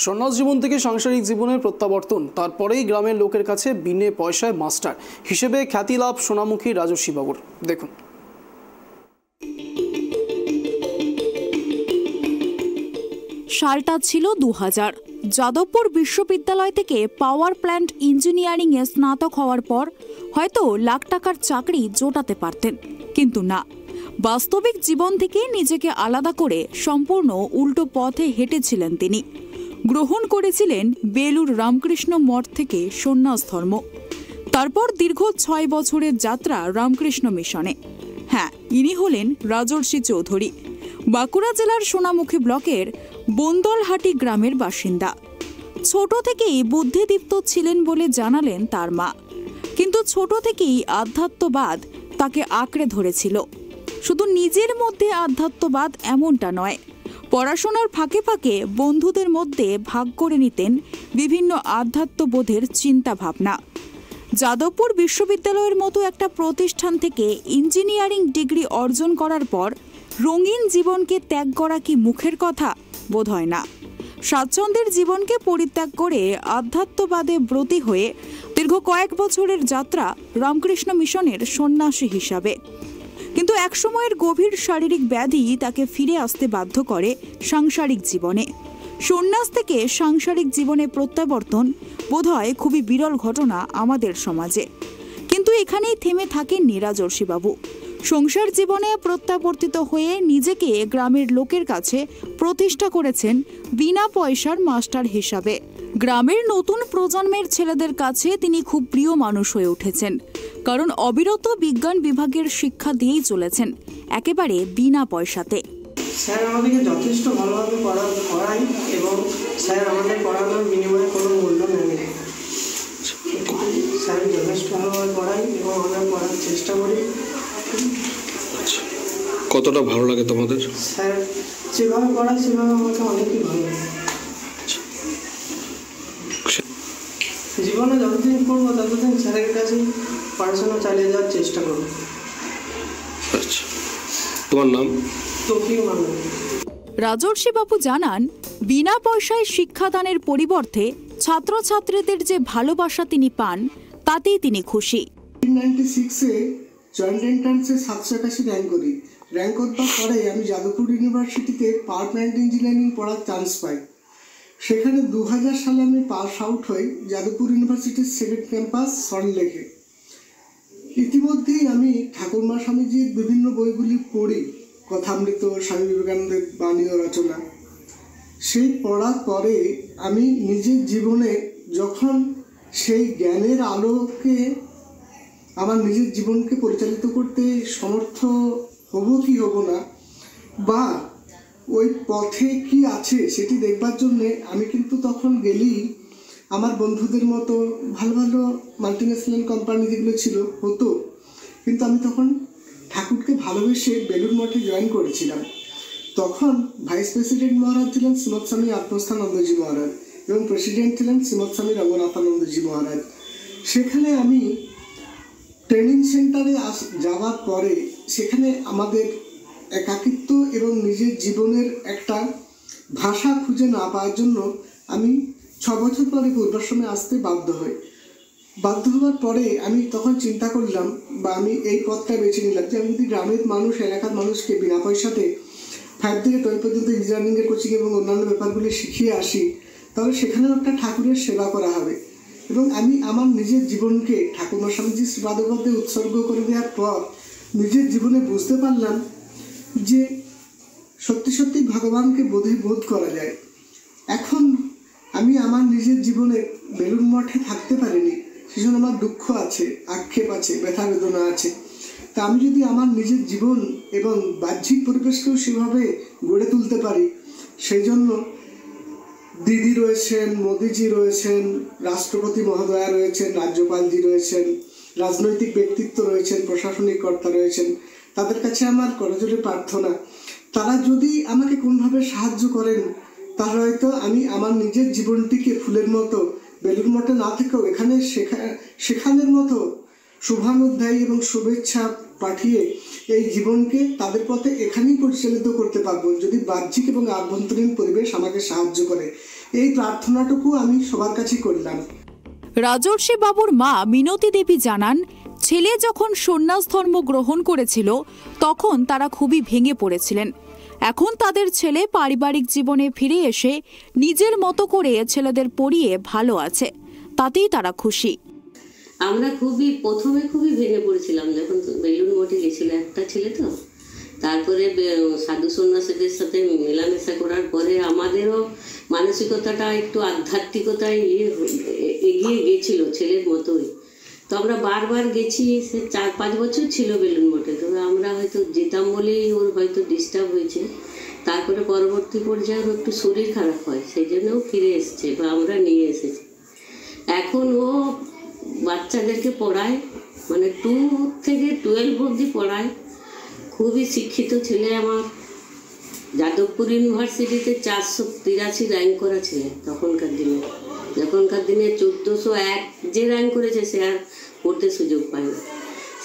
সন্ন্যাস জীবন থেকে সাংসারিক জীবনের প্রত্যাবর্তন, তারপরেই গ্রামের লোকের কাছে বিনে পয়সায় মাস্টার হিসেবে খ্যাতি লাভ সোনামুখী রাজর্ষি বাবুর। দেখুন। সালটা ছিল 2000। যাদবপুর বিশ্ববিদ্যালয় থেকে পাওয়ার প্ল্যান্ট ইঞ্জিনিয়ারিংয়ে স্নাতক হওয়ার পর হয়তো লাখ টাকার চাকরি জোটাতে পারতেন, কিন্তু না, বাস্তবিক জীবন থেকে নিজেকে আলাদা করে সম্পূর্ণ উল্টো পথে হেঁটেছিলেন তিনি। গ্রহণ করেছিলেন বেলুর রামকৃষ্ণ মঠ থেকে সন্ন্যাস ধর্ম। তারপর দীর্ঘ 6 বছরের যাত্রা রামকৃষ্ণ মিশনে। হ্যাঁ, ইনি হলেন রাজর্ষি চৌধুরী, বাঁকুড়া জেলার সোনামুখী ব্লকের বন্দলহাটি গ্রামের বাসিন্দা। ছোট থেকেই বুদ্ধিদীপ্ত ছিলেন বলে জানালেন তার মা, কিন্তু ছোট থেকেই আধ্যাত্মবাদ তাকে আঁকড়ে ধরেছিল। শুধু নিজের মধ্যে আধ্যাত্মবাদ এমনটা নয়, পড়াশোনার ফাঁকে ফাঁকে বন্ধুদের মধ্যে ভাগ করে নিতেন বিভিন্ন আধ্যাত্মবোধের চিন্তা ভাবনা। যাদবপুর বিশ্ববিদ্যালয়ের মতো একটা প্রতিষ্ঠান থেকে ইঞ্জিনিয়ারিং ডিগ্রি অর্জন করার পর রঙিন জীবনকে ত্যাগ করা কি মুখের কথা? বোধ হয় না। স্বাচ্ছন্দ্যের জীবনকে পরিত্যাগ করে আধ্যাত্মবাদে ব্রতী হয়ে দীর্ঘ কয়েক বছরের যাত্রা রামকৃষ্ণ মিশনের সন্ন্যাসী হিসাবে। কিন্তু একসময়ের গভীর শারীরিক ব্যাধি তাকে ফিরে আসতে বাধ্য করে সাংসারিক জীবনে। সন্ন্যাস থেকে সাংসারিক জীবনে প্রত্যাবর্তন বোধহয় খুবই বিরল ঘটনা আমাদের সমাজে। কিন্তু এখানেই থেমে থাকেননি রাজর্ষিবাবু। সংসার জীবনে প্রত্যাবর্তিত হয়ে নিজেকে গ্রামের লোকের কাছে প্রতিষ্ঠা করেছেন বিনা পয়সার মাস্টার হিসাবে। গ্রামের নতুন প্রজন্মের ছেলেদের কাছে তিনি খুব প্রিয় মানুষ হয়ে উঠেছেন, কারণ অবিরত বিজ্ঞান বিভাগের শিক্ষা দিয়েই চলেছেন, একেবারে বিনা পয়সাতে। স্যার আমাদেরকে যথেষ্ট ভালোভাবে পড়ায় এবং স্যার আমাদের পড়ানোর বিনিময়ে কোনো মূল্য নেন। স্যার যথেষ্ট ভালোভাবে পড়াই এবং আমরা পড়ার চেষ্টা করি। কতটা ভালো লাগে তোমাদের? স্যার যেভাবে পড়ায় সেভাবে আমাকে অনেকই ভালো লাগে। জীবনে যতদিন পড়বো ততদিন স্যারের কাছে পড়াশোনা চালিয়ে যাওয়ার চেষ্টা করবো। আচ্ছা, তোমার নাম? রাজর্ষিবাবু জানান, বিনা পয়সায় শিক্ষাদানের পরিবর্তে ছাত্রছাত্রীদের যে ভালোবাসা তিনি পান তাতেই তিনি খুশি। 1996-এ জয়েন্ট এন্ট্রান্সে 781 র্যাঙ্ক করি। র্যাঙ্ক করবার পরে আমি যাদবপুর ইউনিভার্সিটিতে পাওয়ার প্ল্যান্ট ইঞ্জিনিয়ারিং পড়ার চান্স পাই। সেখানে 2000 সালে আমি পাস আউট হই যাদবপুর ইউনিভার্সিটির সেকেন্ড ক্যাম্পাস সল্টলেকে। ইতিমধ্যেই আমি ঠাকুরমা স্বামীজির বিভিন্ন বইগুলি পড়ি, কথামৃত, স্বামী বিবেকানন্দের বাণী ও রচনা। সেই পড়ার পরে আমি নিজের জীবনে যখন সেই জ্ঞানের আলোকে আমার নিজের জীবনকে পরিচালিত করতে সমর্থ হব কি হব না, বা ওই পথে কি আছে সেটি দেখবার জন্যে আমি কিন্তু তখন গেলেই আমার বন্ধুদের মতো ভালো ভালো মাল্টিন্যাশনাল কোম্পানি যেগুলো ছিল হতো, কিন্তু আমি তখন ঠাকুরকে ভালোবেসে বেলুর মঠে জয়েন করেছিলাম। তখন ভাইস প্রেসিডেন্ট মহারাজ ছিলেন শ্রীমৎ স্বামী আত্মস্থানন্দজি মহারাজ এবং প্রেসিডেন্ট ছিলেন শ্রীমৎ স্বামী রঘুনাথানন্দজি মহারাজ। সেখানে আমি ট্রেনিং সেন্টারে যাওয়ার পরে সেখানে আমাদের একাকিত্ব এবং নিজের জীবনের একটা ভাষা খুঁজে না পাওয়ার জন্য আমি 6 বছর পরে পূর্বাশ্রমে আসতে বাধ্য হই। বাধ্য হওয়ার পরে আমি তখন চিন্তা করলাম, বা আমি এই পথটা বেছে নিলাম যে আমি যদি গ্রামের মানুষ, এলাকার মানুষকে বিনা পয়সাতে 5 থেকে 12 পর্যন্ত ইঞ্জিনিয়ারিংয়ের কোচিং এবং অন্যান্য ব্যাপারগুলি শিখিয়ে আসি, তাহলে সেখানেও একটা ঠাকুরের সেবা করা হবে। এবং আমি আমার নিজের জীবনকে ঠাকুরমা স্বামীজি শ্রীপাদপদ্মে উৎসর্গ করে দেওয়ার পর নিজের জীবনে বুঝতে পারলাম যে সত্যি সত্যি ভগবানকে বোধ করা যায়। এখন আমি আমার নিজের জীবনে বেলুর মঠে থাকতে পারিনি, সেজন্য আমার দুঃখ আছে, আক্ষেপ আছে, ব্যথা বেদনা আছে। তা আমি যদি আমার নিজের জীবন এবং বাহ্যিক পরিবেশকেও সেভাবে গড়ে তুলতে পারি, সেই জন্য দিদি রয়েছেন, মোদিজি রয়েছেন, রাষ্ট্রপতি মহোদয়া রয়েছেন, রাজ্যপালজি রয়েছেন, রাজনৈতিক ব্যক্তিত্ব রয়েছেন, প্রশাসনিক কর্তা রয়েছেন, তাদের কাছে আমার করজোড়ে প্রার্থনা, তারা যদি আমাকে কোনোভাবে সাহায্য করেন তাহলে হয়তো আমি আমার নিজের জীবনটিকে ফুলের মতো বেলুর মঠে না থেকেও এখানে সেখানের মতো শুভানুধ্যায়ী এবং শুভেচ্ছা পাঠিয়ে এই জীবনকে তাদের পথে এখানেই পরিচালিত করতে পারবো, যদি বাহ্যিক এবং আভ্যন্তরীণ পরিবেশ আমাকে সাহায্য করে। এই প্রার্থনাটুকু আমি সবার কাছে করলাম। রাজর্ষি বাবুর মা মিনতি দেবী জানান, ছেলে যখন সন্ন্যাস ধর্ম গ্রহণ করেছিল তখন তারা খুবই ভেঙে পড়েছিলেন। এখন তাদের ছেলে পারিবারিক জীবনে ফিরে এসে নিজের মতো করে ছেলেদের পড়িয়ে ভালো আছে, তাতেই তারা খুশি। আমরা প্রথমে খুবই ভেঙে পড়েছিলাম যখন বেলুন মঠে গেছিল একটা ছেলে, তো তারপরে সাধু সন্ন্যাসীদের সাথে মেলামেশা করার পরে আমাদেরও মানসিকতাটা একটু আধ্যাত্মিকতায় এগিয়ে গেছিল ছেলের মতোই। তো আমরা বারবার গেছি, সে 4-5 বছর ছিল বেলুন মঠে। তবে আমরা হয়তো যেতাম বলেই ওর হয়তো ডিস্টার্ব হয়েছে। তারপরে পরবর্তী পর্যায়ে ওর একটু শরীর খারাপ হয়, সেই জন্যও ফিরে এসছে বা আমরা নিয়ে এসেছি। এখন ও বাচ্চাদেরকে পড়ায়, মানে 2 থেকে 12 অবধি পড়ায়। খুবই শিক্ষিত ছেলে আমার। যাদবপুর ইউনিভার্সিটিতে 483 র্যাঙ্ক করা ছেলে তখনকার দিনে। 1401 যে র্যাঙ্ক করেছে সে আর পড়তে সুযোগ পায় না।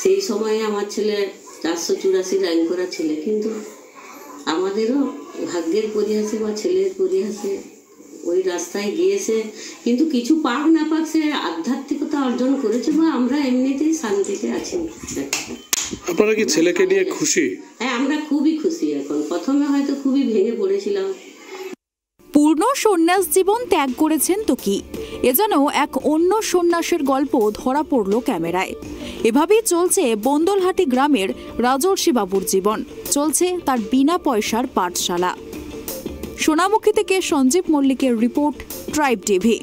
সেই সময়ে আমার ছেলে 484 র্যাঙ্ক করা ছেলে। কিন্তু আমাদেরও ভাগ্যের পরিহাসে বা ছেলের পরিহাসে ওই রাস্তায় গিয়েছে, কিন্তু কিছু পাক না পাক সে আধ্যাত্মিকতা অর্জন করেছে বা আমরা এমনিতেই শান্তিতে আছি। আপনারা কি ছেলেকে নিয়ে খুশি? হ্যাঁ, আমরা খুবই খুশি। এখন প্রথমে হয়তো খুবই ভেঙে পড়েছিলাম। পূর্ণ সন্ন্যাস জীবন ত্যাগ করেছেন তো কি, এ যেন এক অন্য সন্ন্যাসের গল্প ধরা পড়ল ক্যামেরায়। এভাবেই চলছে বন্দলহাটি গ্রামের রাজর্ষি বাবুর জীবন, চলছে তার বিনা পয়সার পাঠশালা। সোনামুখী থেকে সঞ্জীব মল্লিকের রিপোর্ট, ট্রাইব টিভি।